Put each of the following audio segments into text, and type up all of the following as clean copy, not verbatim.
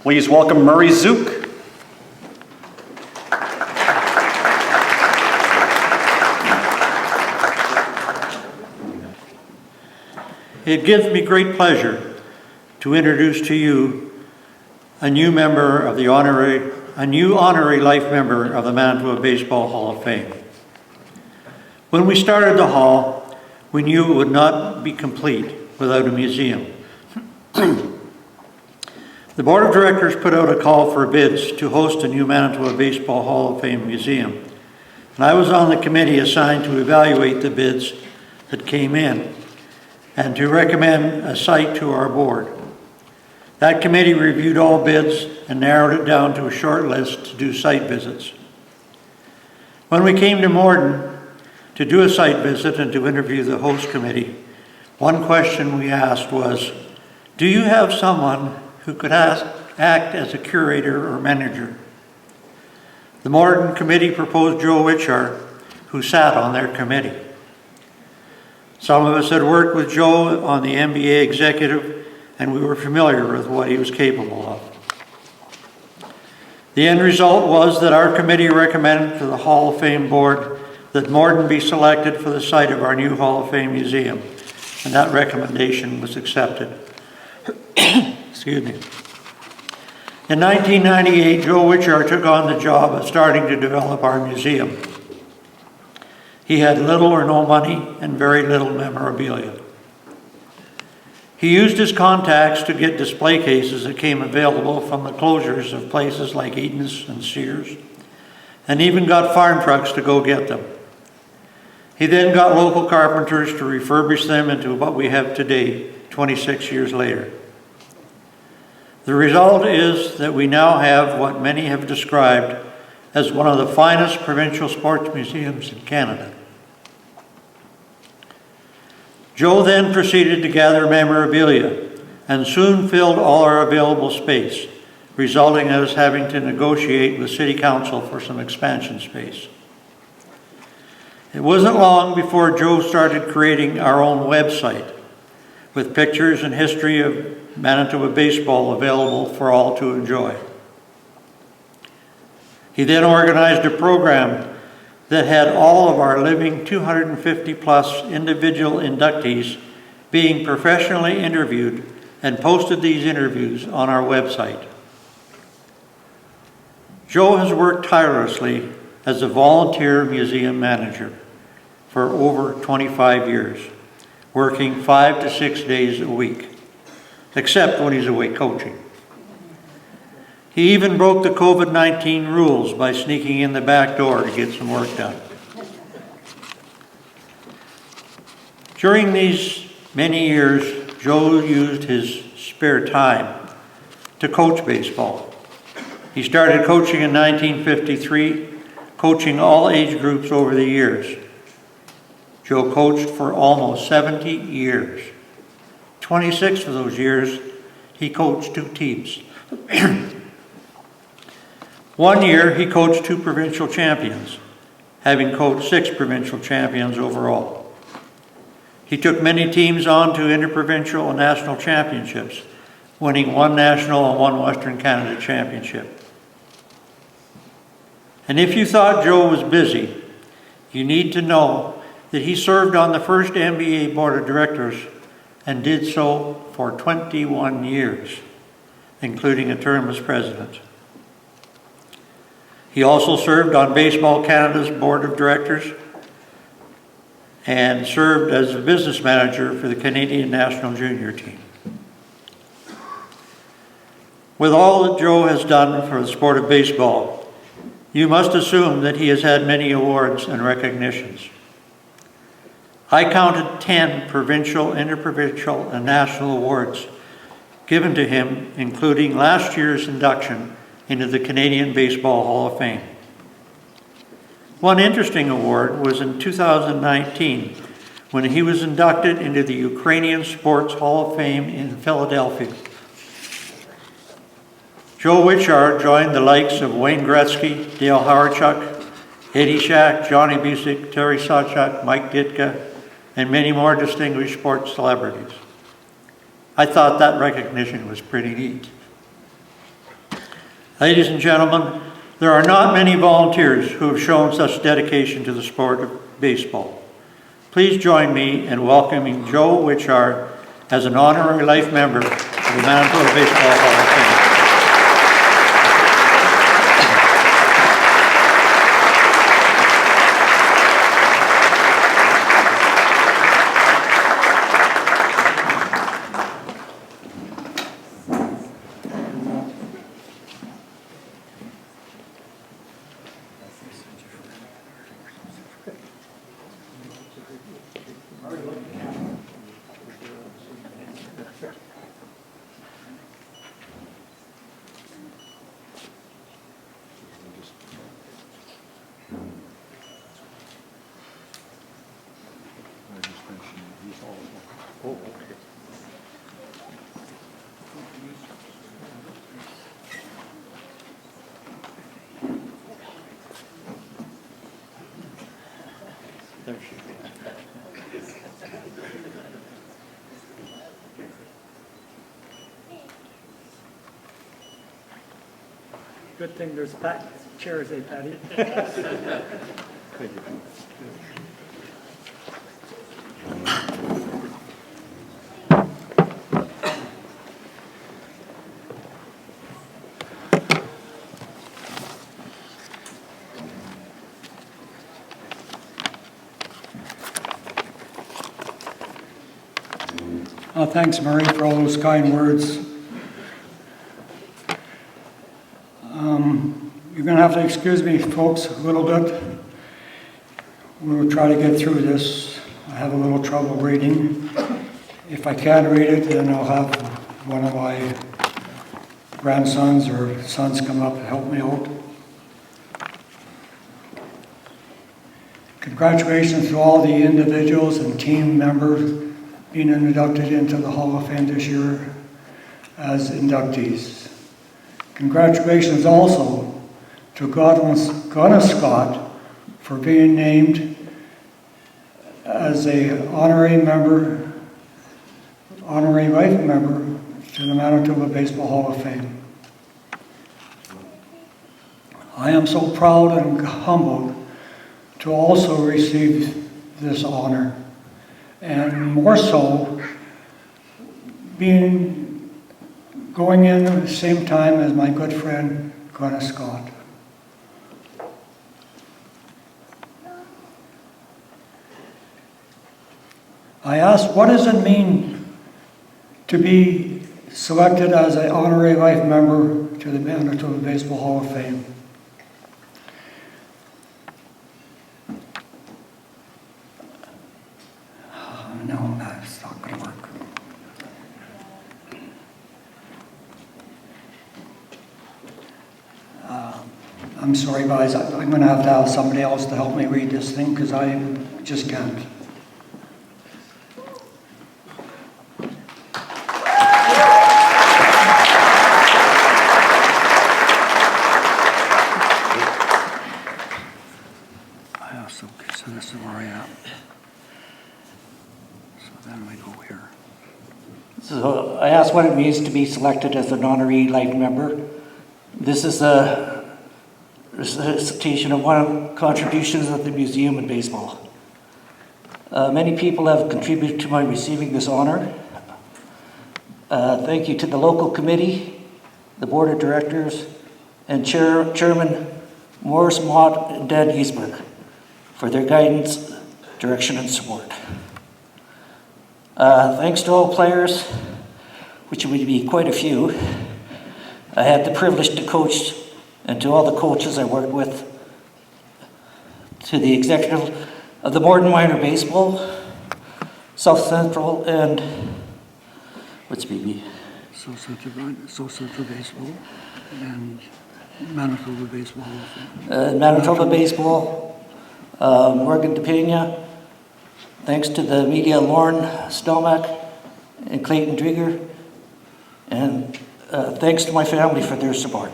Please welcome Murray Zook. It gives me great pleasure to introduce to you a new honorary life member of the Manitoba Baseball Hall of Fame. When we started the hall, we knew it would not be complete without a museum. The Board of Directors put out a call for bids to host a new Manitoba Baseball Hall of Fame museum, and I was on the committee assigned to evaluate the bids that came in and to recommend a site to our board. That committee reviewed all bids and narrowed it down to a short list to do site visits. When we came to Morden to do a site visit and to interview the host committee, one question we asked was, do you have someone who could act as a curator or manager? The Morden committee proposed Joe Wiwchar, who sat on their committee. Some of us had worked with Joe on the NBA executive, and we were familiar with what he was capable of. The end result was that our committee recommended to the Hall of Fame board that Morden be selected for the site of our new Hall of Fame museum, and that recommendation was accepted. Excuse me. In 1998, Joe Wiwchar took on the job of starting to develop our museum. He had little or no money and very little memorabilia. He used his contacts to get display cases that came available from the closures of places like Eaton's and Sears, and even got farm trucks to go get them. He then got local carpenters to refurbish them into what we have today, 26 years later. The result is that we now have what many have described as one of the finest provincial sports museums in Canada. Joe then proceeded to gather memorabilia and soon filled all our available space, resulting in us having to negotiate with City Council for some expansion space. It wasn't long before Joe started creating our own website with pictures and history of Manitoba baseball available for all to enjoy. He then organized a program that had all of our living 250 plus individual inductees being professionally interviewed and posted these interviews on our website. Joe has worked tirelessly as a volunteer museum manager for over 25 years, working 5 to 6 days a week, except when he's away coaching. He even broke the COVID-19 rules by sneaking in the back door to get some work done. During these many years, Joe used his spare time to coach baseball. He started coaching in 1953, coaching all age groups over the years. Joe coached for almost 70 years. 26 of those years, he coached 2 teams. One year, he coached 2 provincial champions, having coached 6 provincial champions overall. He took many teams on to interprovincial and national championships, winning 1 national and 1 Western Canada championship. And if you thought Joe was busy, you need to know that he served on the first NBA Board of Directors and did so for 21 years, including a term as president. He also served on Baseball Canada's Board of Directors and served as a business manager for the Canadian National Junior Team. With all that Joe has done for the sport of baseball, you must assume that he has had many awards and recognitions. I counted 10 provincial, interprovincial, and national awards given to him, including last year's induction into the Canadian Baseball Hall of Fame. One interesting award was in 2019 when he was inducted into the Ukrainian Sports Hall of Fame in Philadelphia. Joe Wiwchar joined the likes of Wayne Gretzky, Dale Hawerchuk, Eddie Shack, Johnny Busick, Terry Sawchuk, Mike Ditka, and many more distinguished sports celebrities. I thought that recognition was pretty neat. Ladies and gentlemen, there are not many volunteers who have shown such dedication to the sport of baseball. Please join me in welcoming Joe Wiwchar as an honorary life member of the Manitoba Baseball Hall of Fame. Good thing there's chairs, eh, Patty? Thanks, Murray, for all those kind words. You're going to have to excuse me, folks, a little bit. We'll try to get through this. I have a little trouble reading. If I can't read it, then I'll have one of my grandsons or sons come up and help me out. Congratulations to all the individuals and team members being inducted into the Hall of Fame this year as inductees. Congratulations also to Gonna Scott for being named as a honorary life member to the Manitoba Baseball Hall of Fame. I am so proud and humbled to also receive this honor, and more so going in at the same time as my good friend Gonna Scott. I asked, what does it mean to be selected as an honorary life member to the Manitoba Baseball Hall of Fame? No, that's not going to work. I'm sorry, guys. I'm going to have somebody else to help me read this thing because I just can't. So this is where I am. So then we go here. So I asked what it means to be selected as an honorary life member. This is a recitation of one of the contributions of the museum in baseball. Many people have contributed to my receiving this honor. Thank you to the local committee, the board of directors, and Chairman Morris Mott and Dan Giesberg for their guidance, direction, and support. Thanks to all players, which would be quite a few. I had the privilege to coach, and to all the coaches I worked with, to the executive of the Morden Minor Baseball, South Central, and what's BB? South Central Baseball and Manitoba Baseball Hall of Fame. Manitoba Baseball, Morgan DePena. Thanks to the media, Lauren Stelmack and Clayton Drieger. And thanks to my family for their support.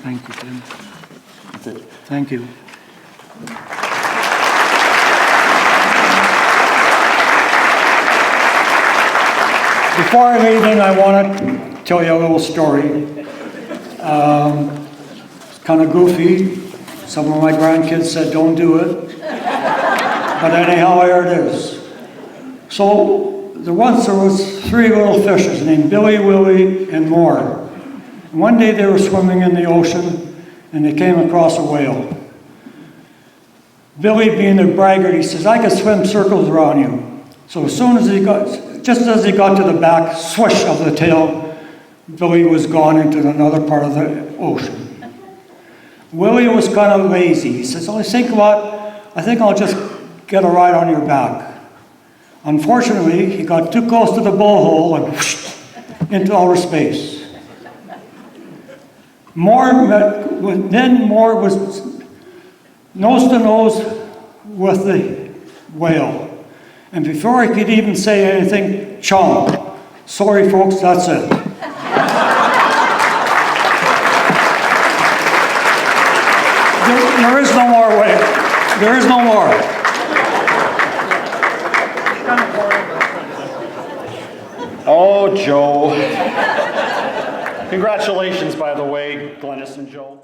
Thank you, Tim. That's it. Thank you. Before I leave, I want to tell you a little story. It's kind of goofy. Some of my grandkids said, don't do it. But anyhow, here it is. So once there was 3 little fishes named Billy, Willie, and Moore. And one day they were swimming in the ocean and they came across a whale. Billy, being a braggart, he says, I can swim circles around you. So as soon as just as he got to the back, swish of the tail, Billy was gone into another part of the ocean. Willie was kind of lazy. He says, oh, I think I'll just get a ride on your back. Unfortunately, he got too close to the blowhole and whoosh, into outer space. Moore was nose to nose with the whale. And before he could even say anything, chomp. Sorry, folks, that's it. There is no more whale. There is no more. Oh, Joe. Congratulations, by the way, Glennis and Joe.